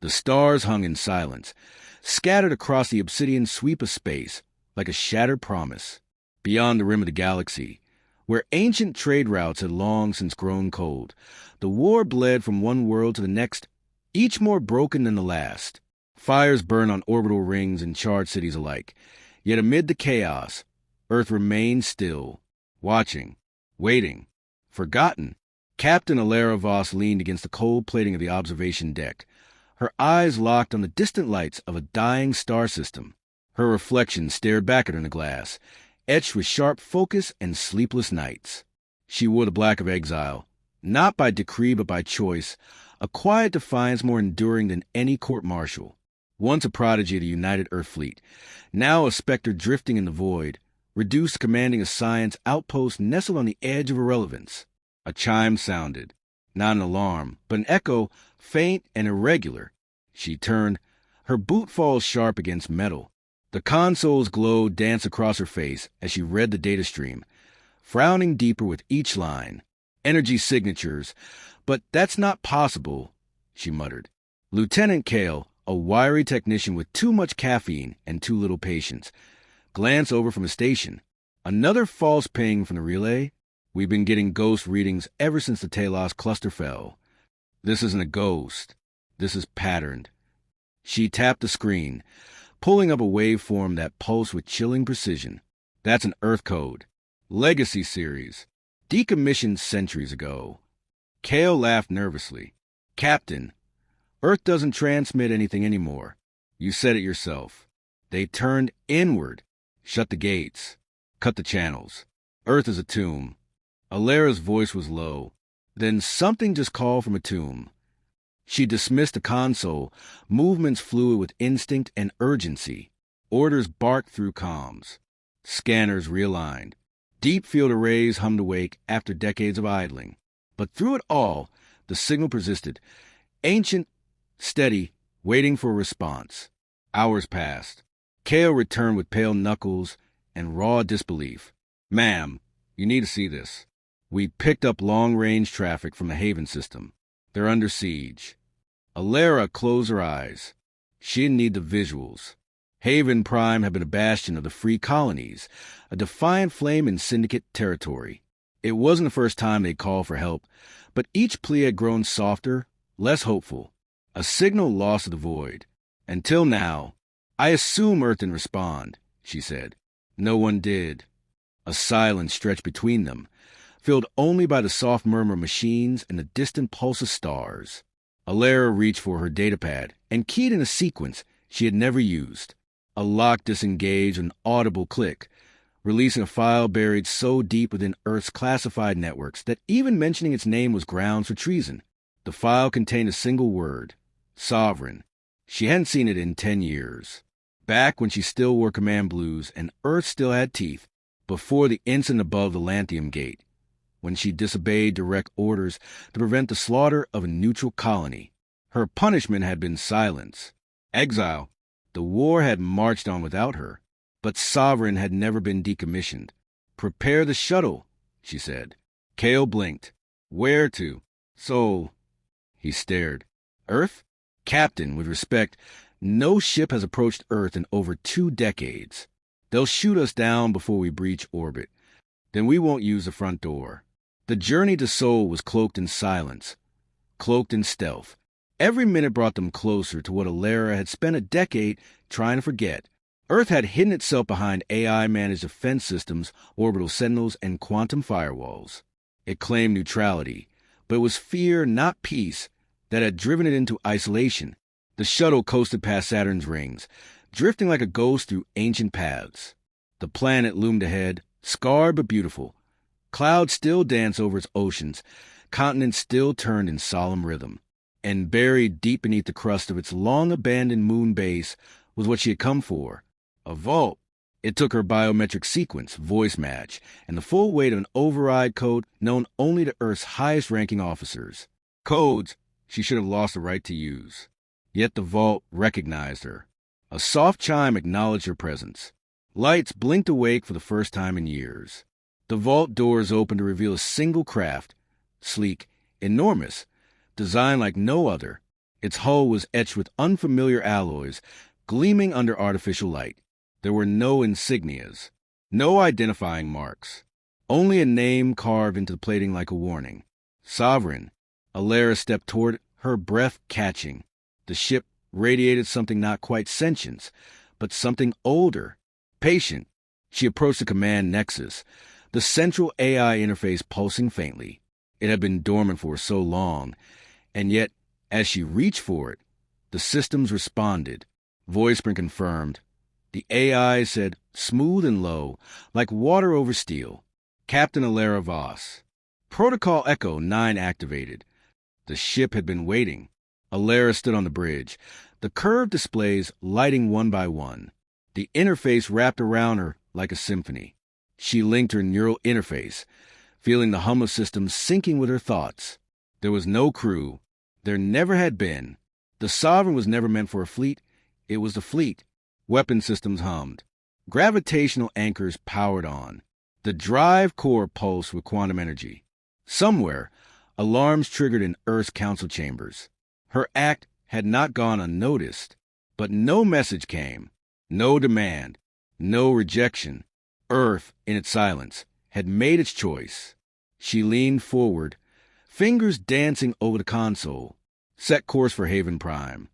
The stars hung in silence, scattered across the obsidian sweep of space like a shattered promise. Beyond the rim of the galaxy, where ancient trade routes had long since grown cold, the war bled from one world to the next, each more broken than the last. Fires burned on orbital rings and charred cities alike. Yet amid the chaos, Earth remained still, watching, waiting, forgotten. Captain Alara Voss leaned against the cold plating of the observation deck, her eyes locked on the distant lights of a dying star system. Her reflection stared back at her in the glass, etched with sharp focus and sleepless nights. She wore the black of exile, not by decree but by choice, a quiet defiance more enduring than any court-martial. Once a prodigy of the United Earth Fleet, now a specter drifting in the void, reduced to commanding a science outpost nestled on the edge of irrelevance. A chime sounded, not an alarm, but an echo, faint and irregular. She turned, her boot falls sharp against metal. The console's glow danced across her face as she read the data stream, frowning deeper with each line. Energy signatures, but that's not possible, she muttered. Lieutenant Kale, a wiry technician with too much caffeine and too little patience, glanced over from a station. Another false ping from the relay? We've been getting ghost readings ever since the Talos cluster fell. This isn't a ghost. This is patterned. She tapped the screen, pulling up a waveform that pulsed with chilling precision. That's an Earth code. Legacy series. Decommissioned centuries ago. Kale laughed nervously. Captain, Earth doesn't transmit anything anymore. You said it yourself. They turned inward, shut the gates, cut the channels. Earth is a tomb. Alara's voice was low. Then something just called from a tomb. She dismissed the console, movements fluid with instinct and urgency. Orders barked through comms. Scanners realigned. Deep field arrays hummed awake after decades of idling. But through it all, the signal persisted. Ancient, steady, waiting for a response. Hours passed. Kale returned with pale knuckles and raw disbelief. Ma'am, you need to see this. We picked up long-range traffic from the Haven system. They're under siege. Alara closed her eyes. She didn't need the visuals. Haven Prime had been a bastion of the free colonies, a defiant flame in Syndicate territory. It wasn't the first time they'd called for help, but each plea had grown softer, less hopeful. A signal lost to the void. Until now, I assume Earth didn't respond, she said. No one did. A silence stretched between them, filled only by the soft murmur of machines and the distant pulse of stars. Alara reached for her datapad and keyed in a sequence she had never used. A lock disengaged with an audible click, releasing a file buried so deep within Earth's classified networks that even mentioning its name was grounds for treason. The file contained a single word, Sovereign. She hadn't seen it in 10 years. Back when she still wore command blues and Earth still had teeth, before the incident above the Lanthium Gate, when she disobeyed direct orders to prevent the slaughter of a neutral colony. Her punishment had been silence. Exile. The war had marched on without her, but Sovereign had never been decommissioned. Prepare the shuttle, she said. Kale blinked. Where to? So, he stared. Earth? Captain, with respect, no ship has approached Earth in over 2 decades. They'll shoot us down before we breach orbit. Then we won't use the front door. The journey to Sol was cloaked in silence, cloaked in stealth. Every minute brought them closer to what Alara had spent a decade trying to forget. Earth had hidden itself behind AI-managed defense systems, orbital sentinels, and quantum firewalls. It claimed neutrality, but it was fear, not peace, that had driven it into isolation. The shuttle coasted past Saturn's rings, drifting like a ghost through ancient paths. The planet loomed ahead, scarred but beautiful. Clouds still danced over its oceans, continents still turned in solemn rhythm. And buried deep beneath the crust of its long-abandoned moon base was what she had come for, a vault. It took her biometric sequence, voice match, and the full weight of an override code known only to Earth's highest-ranking officers. Codes she should have lost the right to use. Yet the vault recognized her. A soft chime acknowledged her presence. Lights blinked awake for the first time in years. The vault doors opened to reveal a single craft, sleek, enormous, designed like no other, Its hull was etched with unfamiliar alloys, gleaming under artificial light. There were no insignias, no identifying marks, only a name carved into the plating like a warning. Sovereign. Alara stepped toward it, her breath catching. The ship radiated something not quite sentience, but something older, patient. She approached the command nexus, the central AI interface pulsing faintly. It had been dormant for so long, and yet, as she reached for it, the systems responded. Voiceprint confirmed. The AI said, smooth and low, like water over steel, Captain Alara Voss. Protocol Echo 9 activated. The ship had been waiting. Alara stood on the bridge, the curved displays lighting one by one. The interface wrapped around her like a symphony. She linked her neural interface, feeling the hum of systems syncing with her thoughts. There was no crew. There never had been. The Sovereign was never meant for a fleet. It was the fleet. Weapon systems hummed. Gravitational anchors powered on. The drive core pulsed with quantum energy. Somewhere, alarms triggered in Earth's council chambers. Her act had not gone unnoticed, but no message came, no demand, no rejection. Earth, in its silence, had made its choice. She leaned forward, fingers dancing over the console, set course for Haven Prime.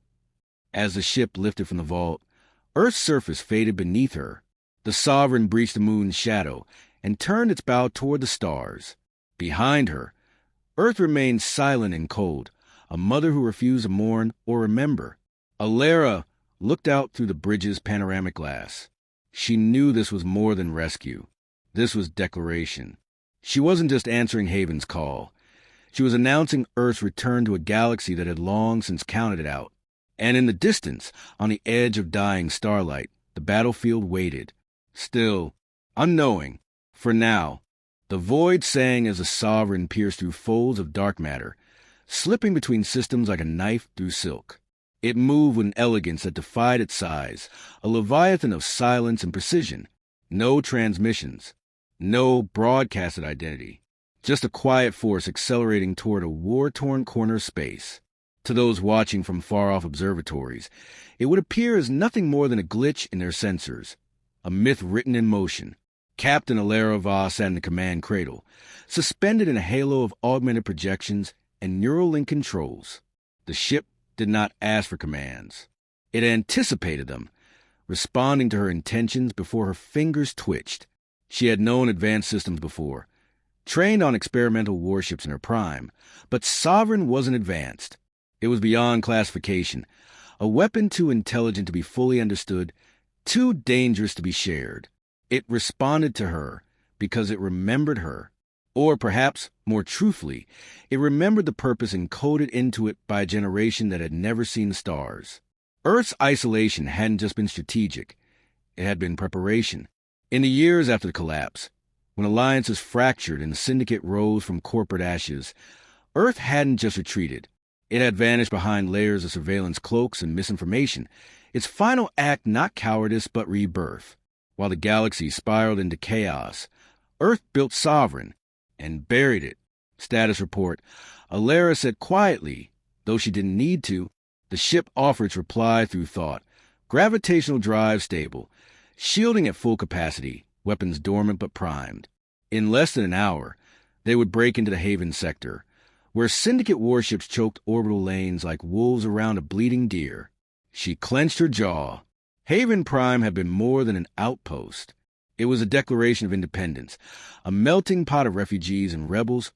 As the ship lifted from the vault, Earth's surface faded beneath her. The Sovereign breached the moon's shadow and turned its bow toward the stars. Behind her, Earth remained silent and cold, a mother who refused to mourn or remember. Alara looked out through the bridge's panoramic glass. She knew this was more than rescue. This was declaration. She wasn't just answering Haven's call. She was announcing Earth's return to a galaxy that had long since counted it out. And in the distance, on the edge of dying starlight, the battlefield waited. Still, unknowing, for now, the void sang as the Sovereign pierced through folds of dark matter, slipping between systems like a knife through silk. It moved with an elegance that defied its size, a leviathan of silence and precision. No transmissions, no broadcasted identity, just a quiet force accelerating toward a war-torn corner of space. To those watching from far-off observatories, it would appear as nothing more than a glitch in their sensors, a myth written in motion. Captain Alara Voss sat in the command cradle, suspended in a halo of augmented projections and neural link controls. The ship did not ask for commands. It anticipated them, responding to her intentions before her fingers twitched. She had known advanced systems before, trained on experimental warships in her prime, but Sovereign wasn't advanced. It was beyond classification, a weapon too intelligent to be fully understood, too dangerous to be shared. It responded to her because it remembered her. Or perhaps, more truthfully, it remembered the purpose encoded into it by a generation that had never seen the stars. Earth's isolation hadn't just been strategic. It had been preparation. In the years after the collapse, when alliances fractured and the syndicate rose from corporate ashes, Earth hadn't just retreated. It had vanished behind layers of surveillance cloaks and misinformation, its final act not cowardice but rebirth. While the galaxy spiraled into chaos, Earth built Sovereign and buried it. Status report. Alara said quietly, though she didn't need to, the ship offered its reply through thought. Gravitational drive stable, shielding at full capacity, weapons dormant but primed. In less than an hour, they would break into the Haven sector, where syndicate warships choked orbital lanes like wolves around a bleeding deer. She clenched her jaw. Haven Prime had been more than an outpost. It was a declaration of independence, a melting pot of refugees and rebels,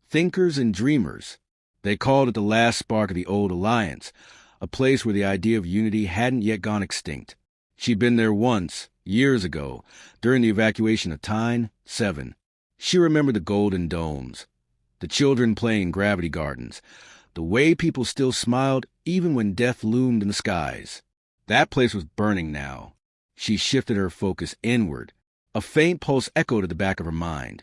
thinkers and dreamers. They called it the last spark of the old alliance, a place where the idea of unity hadn't yet gone extinct. She'd been there once, years ago, during the evacuation of Tyne 7. She remembered the golden domes, the children playing in gravity gardens, the way people still smiled even when death loomed in the skies. That place was burning now. She shifted her focus inward. A faint pulse echoed at the back of her mind.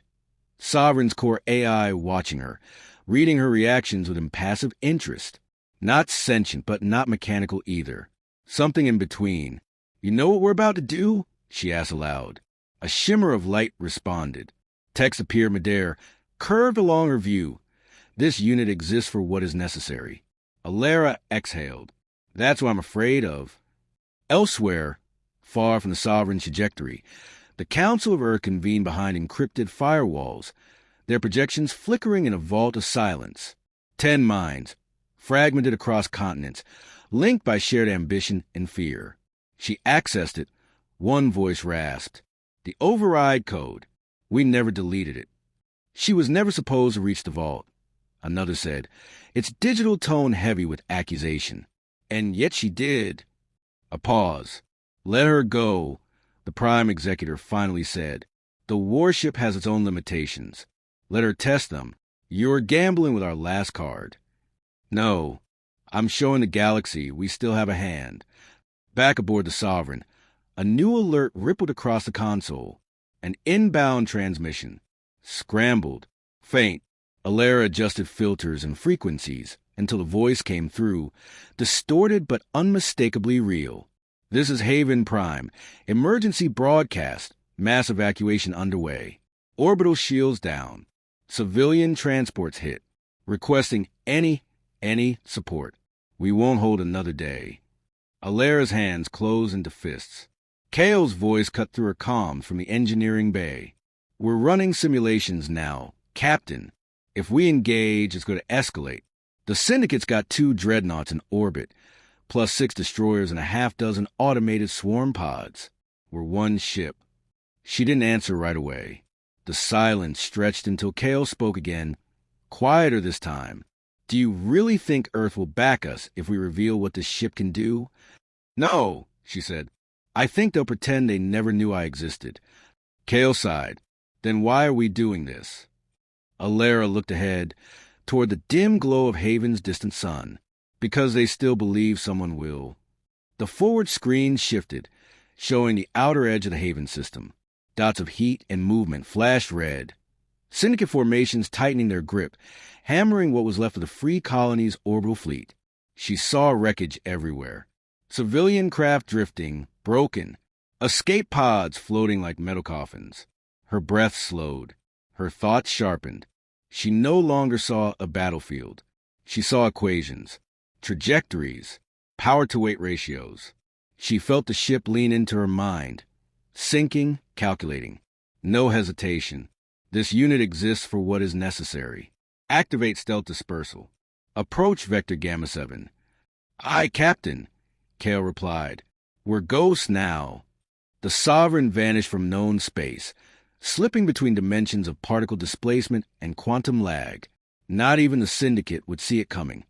Sovereign's core AI watching her, reading her reactions with impassive interest. Not sentient, but not mechanical either. Something in between. You know what we're about to do? She asked aloud. A shimmer of light responded. Text appeared midair, curved along her view. This unit exists for what is necessary. Alara exhaled. That's what I'm afraid of. Elsewhere, far from the Sovereign's trajectory, the Council of Earth convened behind encrypted firewalls, their projections flickering in a vault of silence. 10 minds, fragmented across continents, linked by shared ambition and fear. She accessed it. One voice rasped. The override code. We never deleted it. She was never supposed to reach the vault. Another said, its digital tone heavy with accusation. And yet she did. A pause. Let her go, the Prime Executor finally said. The warship has its own limitations. Let her test them. You're gambling with our last card. No, I'm showing the galaxy we still have a hand. Back aboard the Sovereign, a new alert rippled across the console. An inbound transmission. Scrambled. Faint. Alara adjusted filters and frequencies until the voice came through, distorted but unmistakably real. This is Haven Prime. Emergency broadcast. Mass evacuation underway. Orbital shields down. Civilian transports hit. Requesting any support. We won't hold another day. Alara's hands closed into fists. Kale's voice cut through her comms from the engineering bay. We're running simulations now. Captain, if we engage, it's going to escalate. The Syndicate's got 2 dreadnoughts in orbit, plus 6 destroyers and a half-dozen automated swarm pods. We're one ship. She didn't answer right away. The silence stretched until Kale spoke again, quieter this time. Do you really think Earth will back us if we reveal what this ship can do? No, she said. I think they'll pretend they never knew I existed. Kale sighed. Then why are we doing this? Alara looked ahead, toward the dim glow of Haven's distant sun. Because they still believe someone will. The forward screen shifted, showing the outer edge of the Haven system. Dots of heat and movement flashed red. Syndicate formations tightening their grip, hammering what was left of the Free Colony's orbital fleet. She saw wreckage everywhere. Civilian craft drifting, broken. Escape pods floating like metal coffins. Her breath slowed. Her thoughts sharpened. She no longer saw a battlefield. She saw equations, trajectories, power-to-weight ratios. She felt the ship lean into her mind. Sinking, calculating. No hesitation. This unit exists for what is necessary. Activate stealth dispersal. Approach Vector Gamma 7. Aye, Captain, Kale replied. We're ghosts now. The Sovereign vanished from known space, slipping between dimensions of particle displacement and quantum lag. Not even the Syndicate would see it coming.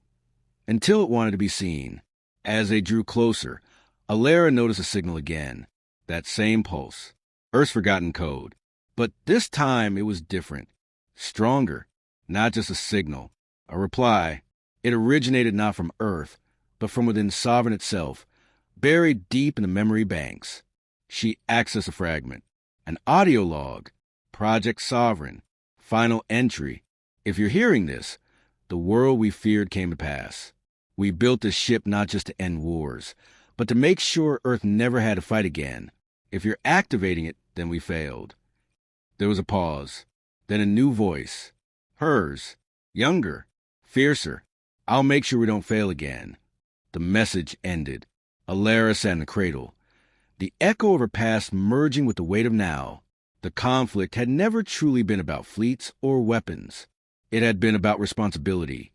Until it wanted to be seen. As they drew closer, Alara noticed a signal again. That same pulse. Earth's forgotten code. But this time it was different. Stronger. Not just a signal. A reply. It originated not from Earth, but from within Sovereign itself, buried deep in the memory banks. She accessed a fragment. An audio log. Project Sovereign. Final entry. If you're hearing this, the world we feared came to pass. We built this ship not just to end wars, but to make sure Earth never had to fight again. If you're activating it, then we failed. There was a pause. Then a new voice. Hers. Younger. Fiercer. I'll make sure we don't fail again. The message ended. Alara sat in the cradle. The echo of her past merging with the weight of now. The conflict had never truly been about fleets or weapons. It had been about responsibility,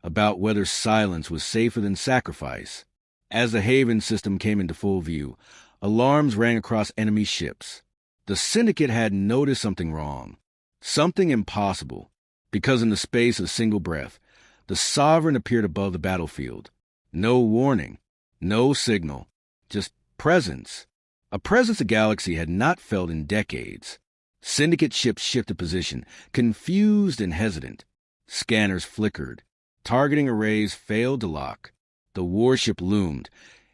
about whether silence was safer than sacrifice. As the Haven system came into full view, alarms rang across enemy ships. The Syndicate had noticed something wrong, something impossible, because in the space of a single breath, the Sovereign appeared above the battlefield. No warning, no signal, just presence. A presence the galaxy had not felt in decades. Syndicate ships shifted position, confused and hesitant. Scanners flickered. Targeting arrays failed to lock. The warship loomed,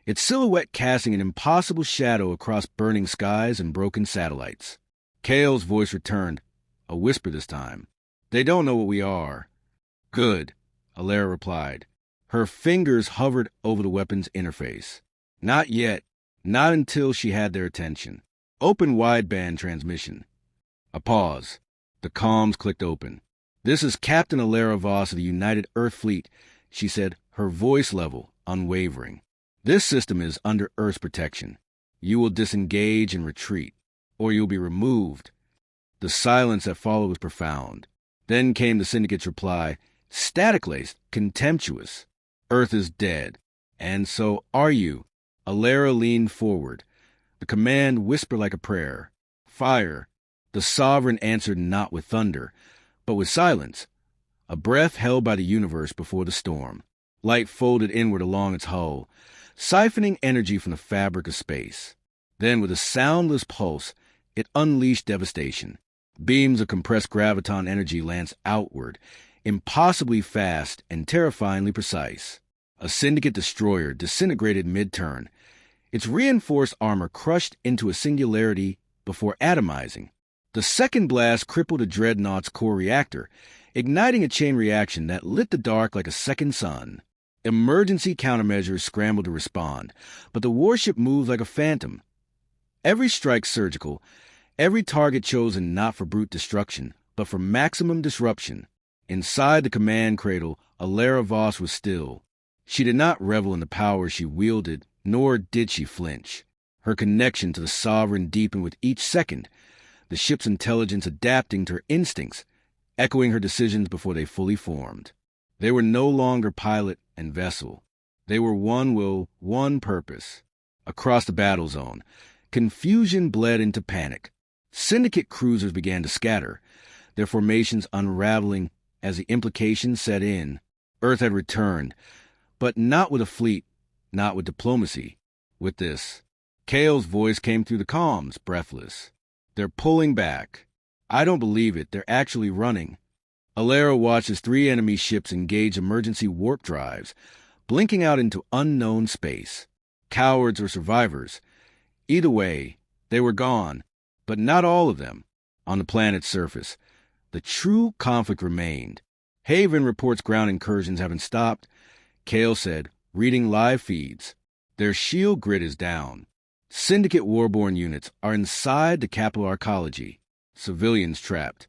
its silhouette casting an impossible shadow across burning skies and broken satellites. Kale's voice returned, a whisper this time. They don't know what we are. Good, Alara replied. Her fingers hovered over the weapon's interface. Not yet. Not until she had their attention. Open wideband transmission. A pause. The comms clicked open. This is Captain Alara Voss of the United Earth Fleet, she said, her voice level unwavering. This system is under Earth's protection. You will disengage and retreat, or you'll be removed. The silence that followed was profound. Then came the Syndicate's reply, static-laced, contemptuous. Earth is dead. And so are you. Alara leaned forward. The command whispered like a prayer. Fire. The Sovereign answered not with thunder, but with silence. A breath held by the universe before the storm. Light folded inward along its hull, siphoning energy from the fabric of space. Then, with a soundless pulse, it unleashed devastation. Beams of compressed graviton energy lanced outward, impossibly fast and terrifyingly precise. A Syndicate destroyer disintegrated mid-turn, its reinforced armor crushed into a singularity before atomizing. The second blast crippled a dreadnought's core reactor, igniting a chain reaction that lit the dark like a second sun. Emergency countermeasures scrambled to respond, but the warship moved like a phantom. Every strike surgical, every target chosen not for brute destruction, but for maximum disruption. Inside the command cradle, Alara Voss was still. She did not revel in the power she wielded, nor did she flinch. Her connection to the Sovereign deepened with each second, the ship's intelligence adapting to her instincts, echoing her decisions before they fully formed. They were no longer pilot and vessel. They were one will, one purpose. Across the battle zone, confusion bled into panic. Syndicate cruisers began to scatter, their formations unraveling as the implications set in. Earth had returned, but not with a fleet, not with diplomacy. With this, Kale's voice came through the comms, breathless. They're pulling back. I don't believe it. They're actually running. Alara watched as 3 enemy ships engaged emergency warp drives, blinking out into unknown space. Cowards or survivors. Either way, they were gone, but not all of them. On the planet's surface, the true conflict remained. Haven reports ground incursions haven't stopped. Kale said, reading live feeds. Their shield grid is down. Syndicate warborne units are inside the capital arcology. Civilians trapped.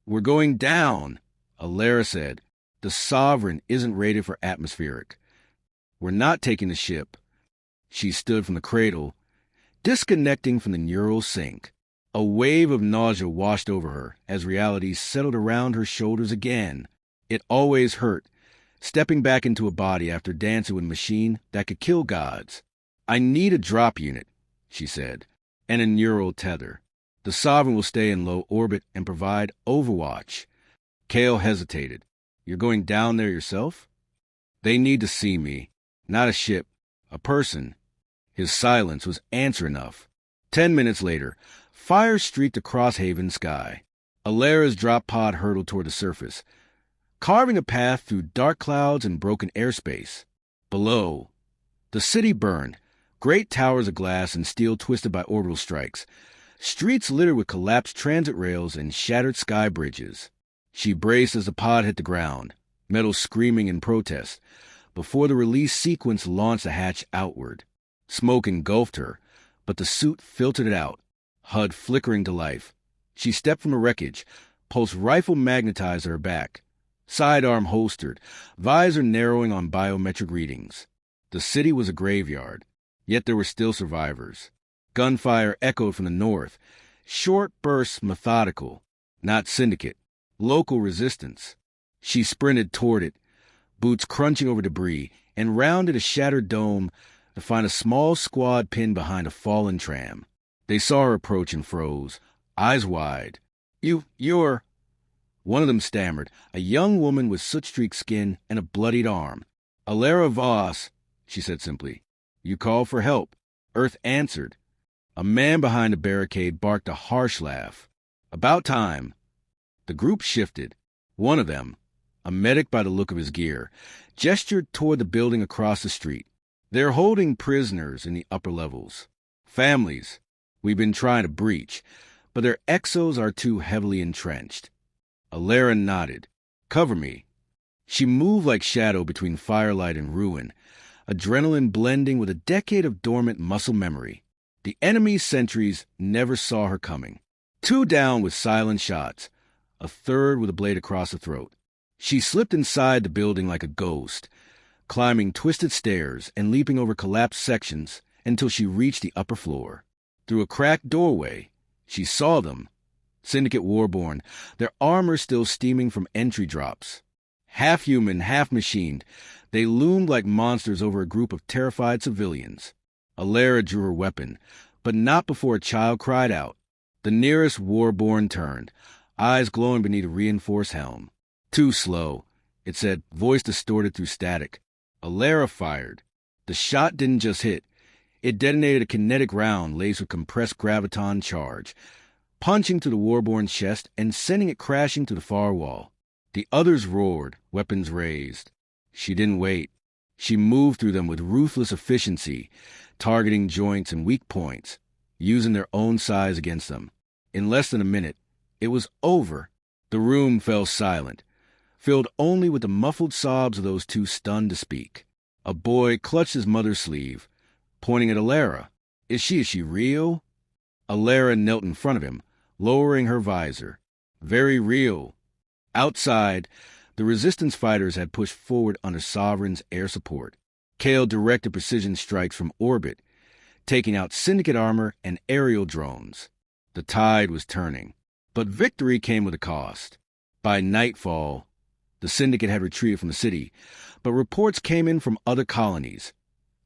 We're going down, Alara said. The Sovereign isn't rated for atmospheric. We're not taking the ship. She stood from the cradle, disconnecting from the neural sync. A wave of nausea washed over her as reality settled around her shoulders again. It always hurt, stepping back into a body after dancing with a machine that could kill gods. I need a drop unit, she said, and a neural tether. The Sovereign will stay in low orbit and provide overwatch. Kale hesitated. You're going down there yourself? They need to see me. Not a ship, a person. His silence was answer enough. 10 minutes later, fire streaked across Haven's sky. Alara's drop pod hurtled toward the surface, carving a path through dark clouds and broken airspace. Below, the city burned, great towers of glass and steel twisted by orbital strikes, streets littered with collapsed transit rails and shattered sky bridges. She braced as the pod hit the ground, metal screaming in protest, before the release sequence launched the hatch outward. Smoke engulfed her, but the suit filtered it out, HUD flickering to life. She stepped from the wreckage, pulse rifle magnetized to her back, sidearm holstered, visor narrowing on biometric readings. The city was a graveyard, yet there were still survivors. Gunfire echoed from the north, short bursts methodical, not syndicate, local resistance. She sprinted toward it, boots crunching over debris, and rounded a shattered dome to find a small squad pinned behind a fallen tram. They saw her approach and froze, eyes wide. You're... One of them stammered, a young woman with soot-streaked skin and a bloodied arm. Alara Voss, she said simply. You called for help. Earth answered. A man behind the barricade barked a harsh laugh. About time. The group shifted. One of them, a medic by the look of his gear, gestured toward the building across the street. They're holding prisoners in the upper levels. Families. We've been trying to breach, but their exos are too heavily entrenched. Alara nodded. Cover me. She moved like shadow between firelight and ruin, adrenaline blending with a decade of dormant muscle memory. The enemy's sentries never saw her coming. 2 down with silent shots, a third with a blade across the throat. She slipped inside the building like a ghost, climbing twisted stairs and leaping over collapsed sections until she reached the upper floor. Through a cracked doorway, she saw them. Syndicate Warborn, their armor still steaming from entry drops. Half human, half machined, they loomed like monsters over a group of terrified civilians. Alara drew her weapon, but not before a child cried out. The nearest Warborn turned, eyes glowing beneath a reinforced helm. Too slow, it said, voice distorted through static. Alara fired. The shot didn't just hit. It detonated a kinetic round laced with compressed graviton charge, punching through the Warborn's chest and sending it crashing to the far wall. The others roared, weapons raised. She didn't wait. She moved through them with ruthless efficiency, targeting joints and weak points, using their own size against them. In less than a minute, it was over. The room fell silent, filled only with the muffled sobs of those two stunned to speak. A boy clutched his mother's sleeve, pointing at Alara. Is she real? Alara knelt in front of him, lowering her visor. Very real. Outside, the resistance fighters had pushed forward under Sovereign's air support. Kale directed precision strikes from orbit, taking out Syndicate armor and aerial drones. The tide was turning, but victory came with a cost. By nightfall, the Syndicate had retreated from the city, but reports came in from other colonies.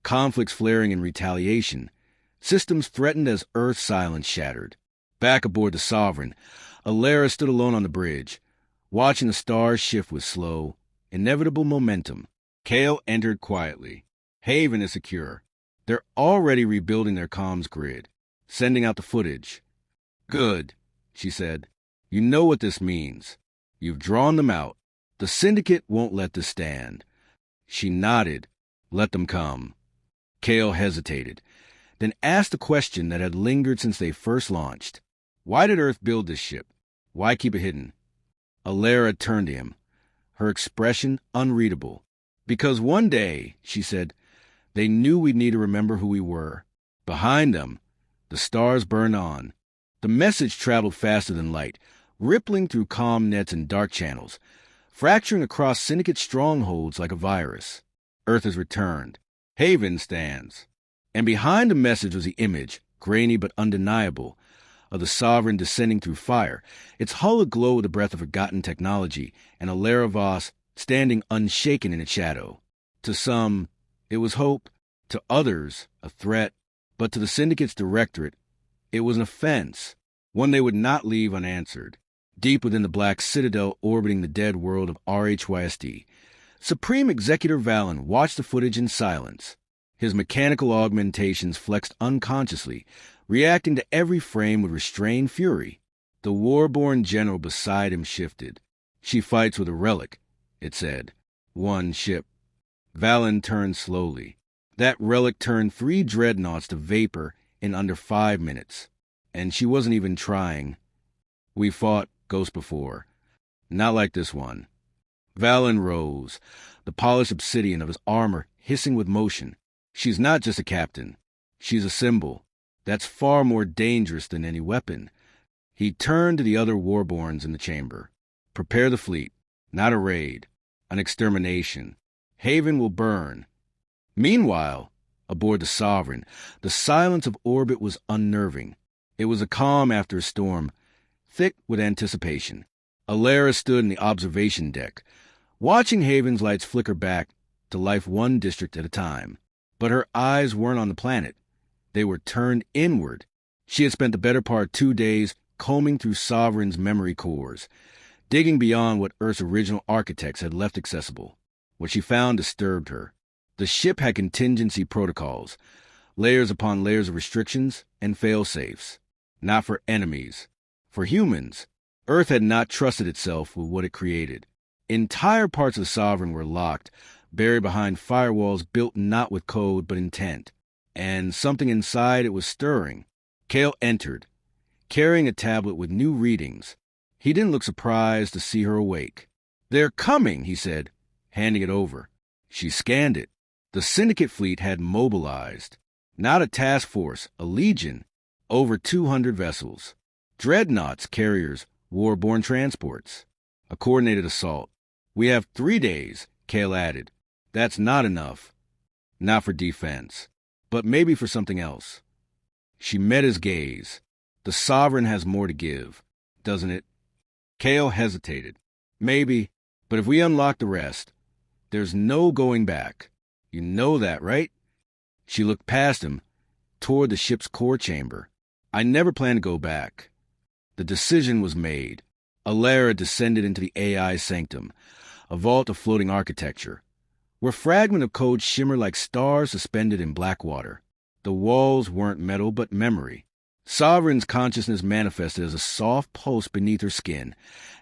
Conflicts flaring in retaliation, systems threatened as Earth's silence shattered. Back aboard the Sovereign, Alara stood alone on the bridge, watching the stars shift with slow, inevitable momentum. Kale entered quietly. Haven is secure. They're already rebuilding their comms grid, sending out the footage. Good, she said. You know what this means. You've drawn them out. The Syndicate won't let this stand. She nodded. Let them come. Kale hesitated, then asked a question that had lingered since they first launched. Why did Earth build this ship? Why keep it hidden? Alara turned to him, her expression unreadable. Because one day, she said, they knew we'd need to remember who we were. Behind them, the stars burned on. The message traveled faster than light, rippling through comm nets and dark channels, fracturing across Syndicate strongholds like a virus. Earth has returned. Haven stands. And behind the message was the image, grainy but undeniable, of the Sovereign descending through fire, its hull aglow with the breath of forgotten technology, and Alara Voss standing unshaken in its shadow. To some, it was hope. To others, a threat. But to the Syndicate's directorate, it was an offense, one they would not leave unanswered. Deep within the black citadel orbiting the dead world of RHYSD, Supreme Executor Valen watched the footage in silence. His mechanical augmentations flexed unconsciously, reacting to every frame with restrained fury. The war-born general beside him shifted. She fights with a relic, it said. One ship. Valen turned slowly. That relic turned 3 dreadnoughts to vapor in under 5 minutes. And she wasn't even trying. We fought ghosts before. Not like this one. Valen rose, the polished obsidian of his armor hissing with motion. She's not just a captain. She's a symbol. That's far more dangerous than any weapon. He turned to the other warborns in the chamber. Prepare the fleet. Not a raid. An extermination. Haven will burn. Meanwhile, aboard the Sovereign, the silence of orbit was unnerving. It was a calm after a storm, thick with anticipation. Alara stood in the observation deck, watching Haven's lights flicker back to life one district at a time. But her eyes weren't on the planet. They were turned inward. She had spent the better part of 2 days combing through Sovereign's memory cores, digging beyond what Earth's original architects had left accessible. What she found disturbed her. The ship had contingency protocols, layers upon layers of restrictions and fail-safes. Not for enemies. For humans. Earth had not trusted itself with what it created. Entire parts of the Sovereign were locked, buried behind firewalls built not with code but intent. And something inside it was stirring. Kale entered, carrying a tablet with new readings. He didn't look surprised to see her awake. They're coming, he said, handing it over. She scanned it. The Syndicate fleet had mobilized. Not a task force, a legion. Over 200 vessels. Dreadnoughts, carriers, war-borne transports. A coordinated assault. We have 3 days, Kale added. That's not enough. Not for defense. But maybe for something else. She met his gaze. The Sovereign has more to give, doesn't it? Kale hesitated. Maybe, but if we unlock the rest, there's no going back. You know that, right? She looked past him, toward the ship's core chamber. I never plan to go back. The decision was made. Alara descended into the AI sanctum, a vault of floating architecture, where fragments of code shimmer like stars suspended in black water. The walls weren't metal but memory. Sovereign's consciousness manifested as a soft pulse beneath her skin,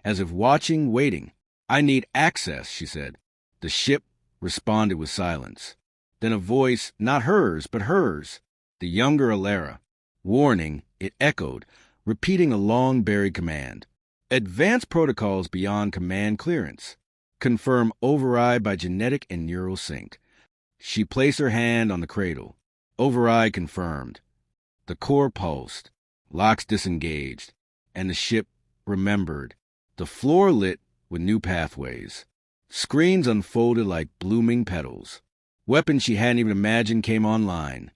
as if watching, waiting. I need access, she said. The ship responded with silence. Then a voice, not hers, but hers, the younger Alara. Warning, it echoed, repeating a long-buried command. Advanced protocols beyond command clearance. Confirm override by genetic and neural sync. She placed her hand on the cradle. Override confirmed. The core pulsed. Locks disengaged. And the ship remembered. The floor lit with new pathways. Screens unfolded like blooming petals. Weapons she hadn't even imagined came online.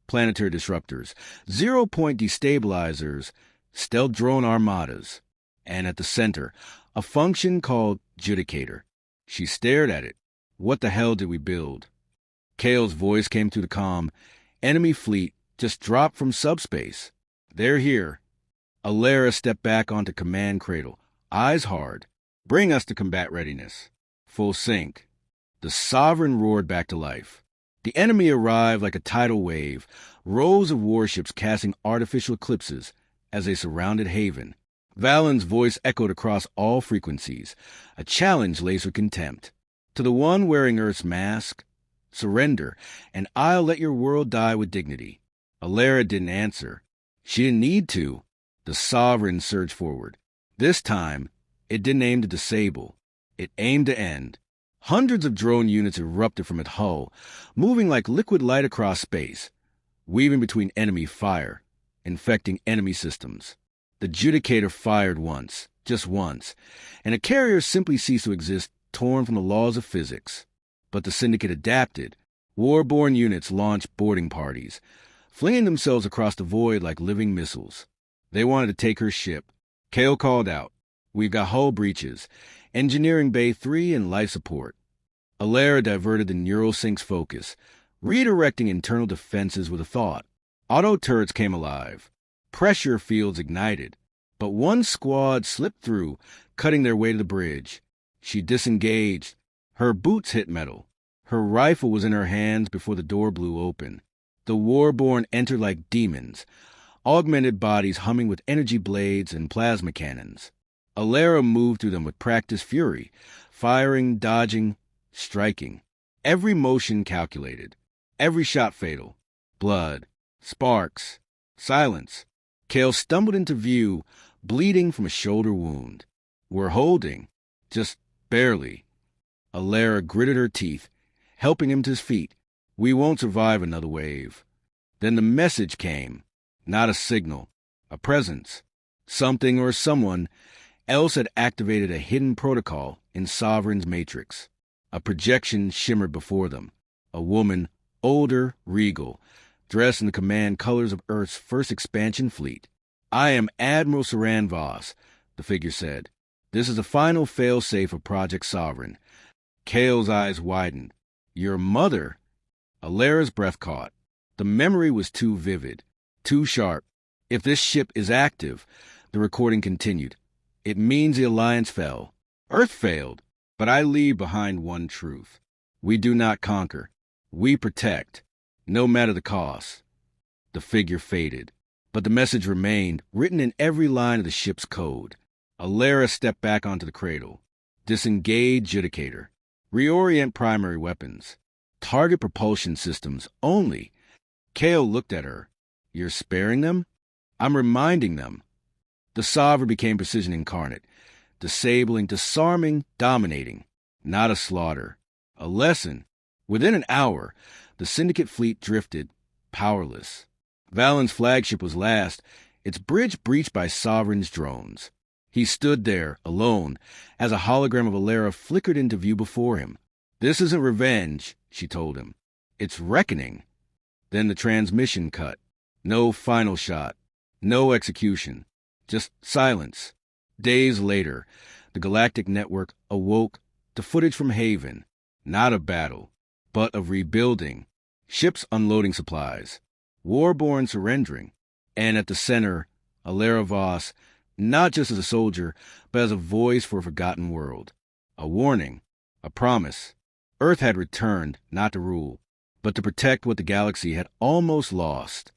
Planetary disruptors, zero-point destabilizers, stealth drone armadas. And at the center, a function called Judicator. She stared at it. What the hell did we build? Kale's voice came through the comm. Enemy fleet just dropped from subspace. They're here. Alara stepped back onto command cradle, eyes hard. Bring us to combat readiness. Full sync. The Sovereign roared back to life. The enemy arrived like a tidal wave, rows of warships casting artificial eclipses as they surrounded Haven. Valen's voice echoed across all frequencies, a challenge laser contempt. To the one wearing Earth's mask, surrender, and I'll let your world die with dignity. Alara didn't answer. She didn't need to. The Sovereign surged forward. This time, it didn't aim to disable. It aimed to end. Hundreds of drone units erupted from its hull, moving like liquid light across space, weaving between enemy fire, infecting enemy systems. The Judicator fired once, just once, and a carrier simply ceased to exist, torn from the laws of physics. But the Syndicate adapted. War-born units launched boarding parties, flinging themselves across the void like living missiles. They wanted to take her ship. Kale called out, "We've got hull breaches, engineering bay 3 and life support." Alara diverted the neural sync's focus, redirecting internal defenses with a thought. Auto turrets came alive. Pressure fields ignited. But one squad slipped through, cutting their way to the bridge. She disengaged. Her boots hit metal. Her rifle was in her hands before the door blew open. The Warborn entered like demons, augmented bodies humming with energy blades and plasma cannons. Alara moved through them with practiced fury, firing, dodging, striking. Every motion calculated. Every shot fatal. Blood. Sparks. Silence. Kale stumbled into view, bleeding from a shoulder wound. We're holding. Just barely. Alara gritted her teeth, helping him to his feet. We won't survive another wave. Then the message came. Not a signal. A presence. Something or someone else had activated a hidden protocol in Sovereign's matrix. A projection shimmered before them. A woman, older, regal, dressed in the command colors of Earth's first expansion fleet. "I am Admiral Saran Voss," the figure said. "This is the final fail-safe of Project Sovereign." Kale's eyes widened. "Your mother?" Alara's breath caught. The memory was too vivid, too sharp. "If this ship is active," the recording continued, "it means the Alliance fell. Earth failed. But I leave behind one truth. We do not conquer. We protect. No matter the cost." The figure faded, but the message remained, written in every line of the ship's code. Alara stepped back onto the cradle. Disengage Judicator. Reorient primary weapons. Target propulsion systems only. Kale looked at her. "You're sparing them?" "I'm reminding them." The Sovereign became precision incarnate. Disabling, disarming, dominating. Not a slaughter. A lesson. Within an hour, the Syndicate fleet drifted, powerless. Valen's flagship was last, its bridge breached by Sovereign's drones. He stood there, alone, as a hologram of Alara flickered into view before him. This isn't revenge, she told him. It's reckoning. Then the transmission cut. No final shot. No execution. Just silence. Days later, the galactic network awoke to footage from Haven. Not of battle, but of rebuilding. Ships unloading supplies. Warborn surrendering. And at the center, Alara Voss, not just as a soldier, but as a voice for a forgotten world. A warning. A promise. Earth had returned, not to rule, but to protect what the galaxy had almost lost.